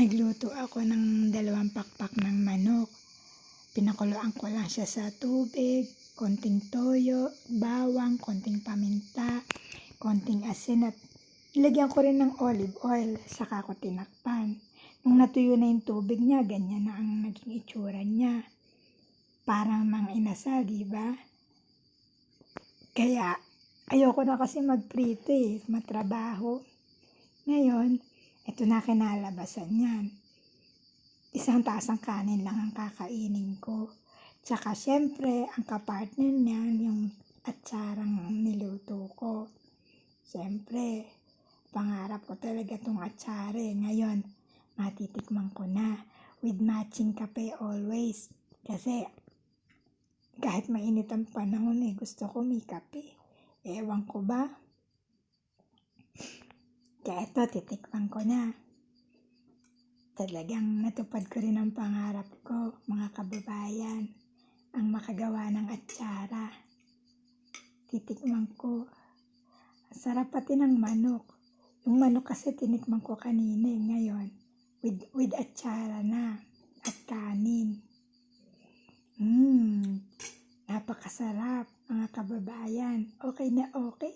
Nagluto ako ng 2 pakpak ng manok. Pinakuluan ko lang siya sa tubig, konting toyo, bawang, konting paminta, konting asin at ilagyan ko rin ng olive oil, saka ko tinakpan. Nung natuyo na yung tubig niya, ganyan na ang naging itsura niya. Parang mang inasal, diba? Kaya ayoko na kasi magprito matrabaho. Ngayon, ito na kinalabasan yan. 1 tasang kanin lang ang kakainin ko. Tsaka syempre, ang kapartner niyan, yung atsarang niluto ko. Syempre, pangarap ko talaga itong atsare. Ngayon, matitikman ko na. With matching kape always. Kasi, kahit mainit ang panahon gusto ko may kape. Ewan ko ba? Kaya ito, titikman ko na. Talagang natupad ko rin ang pangarap ko, mga kababayan, ang makagawa ng atsara. Titikman ko. Sarap pati ng manok. Yung manok kasi tinikman ko kanina ngayon. With atsara na at kanin. Napakasarap, mga kababayan. Okay na okay.